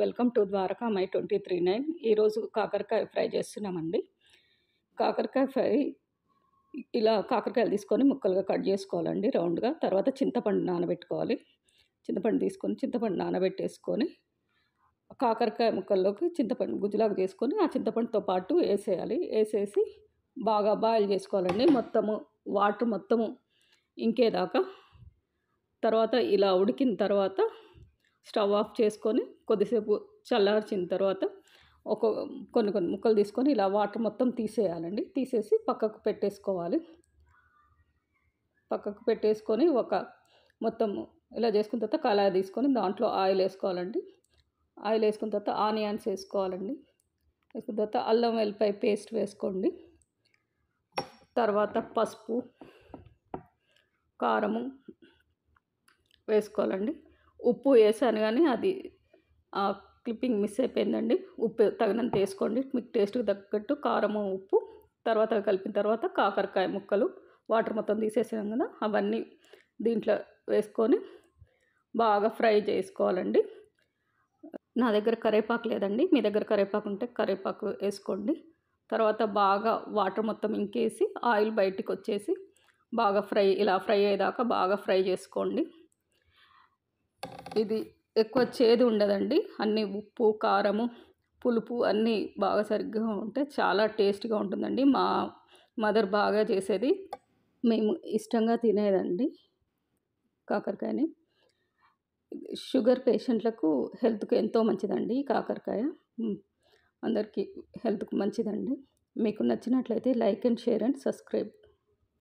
Welcome to Dwaraka my 239. ఈరోజు కాకరకాయ fry చేస్తున్నామండి. కాకరకాయ ఫ్రై ఇలా కాకరకాయలు తీసుకొని ముక్కలుగా కట్ చేసుకోవాలండి రౌండ్గా. తర్వాత చింతపండు నానబెట్టుకోవాలి. చింతపండు నానబెట్టేసుకొని కాకరకాయ ముక్కల్లోకి చింతపండు గుజ్జులాగా చేసుకొని ఆ చింతపండుతో పాటు వేసేసి బాగా బాయిల్ చేసుకోవాలండి. మొత్తము వాటర్ మొత్తము ఇంకేదాకా. తర్వాత ఇలా ఉడికిన తర్వాత స్టవ్ ఆఫ్ చేసుకొని కొద్దిసేపు చల్లార్చిన తర్వాత కొన్ని ముక్కలు తీసుకొని ఇలా వాటర్ మొత్తం తీసేయాలండి. తీసేసి పక్కకు పెట్టేసుకొని మొత్తం ఇలా చేసుకున్న తర్వాత కళాయి తీసుకొని దాంట్లో ఆయిల్ వేసుకోవాలండి. ఆయిల్ వేసుకున్న తర్వాత ఆనియన్స్ వేసుకోవాలండి. వేసుకున్న తర్వాత అల్లం వెల్లిపాయ పేస్ట్ వేసుకోండి. తర్వాత పసుపు, కారము వేసుకోవాలండి. ఉప్పు వేసాను కానీ అది క్లిప్పింగ్ మిస్ అయిపోయిందండి. ఉప్పు తగినంత వేసుకోండి. మీకు టేస్ట్కి తగ్గట్టు కారము, ఉప్పు. తర్వాత కలిపిన తర్వాత కాకరకాయ ముక్కలు వాటర్ మొత్తం తీసేసాం కదా, అవన్నీ దీంట్లో వేసుకొని బాగా ఫ్రై చేసుకోవాలండి. నా దగ్గర కరివేపాకు లేదండి, మీ దగ్గర కరివేపాకు ఉంటే కరివేపాకు వేసుకోండి. తర్వాత బాగా వాటర్ మొత్తం ఇంకేసి ఆయిల్ బయటికి వచ్చేసి బాగా ఫ్రై అయ్యేదాకా బాగా ఫ్రై చేసుకోండి. ఇది ఎక్కువ చేదు ఉండదండి. అన్నీ ఉప్పు, కారము, పులుపు అన్నీ బాగా సరిగ్గా ఉంటే చాలా టేస్ట్గా ఉంటుందండి. మా మదర్ బాగా చేసేది, మేము ఇష్టంగా తినేదండి కాకరకాయని. షుగర్ పేషెంట్లకు హెల్త్కి ఎంతో మంచిదండి కాకరకాయ. అందరికీ హెల్త్కి మంచిదండి. మీకు నచ్చినట్లయితే like and share and subscribe.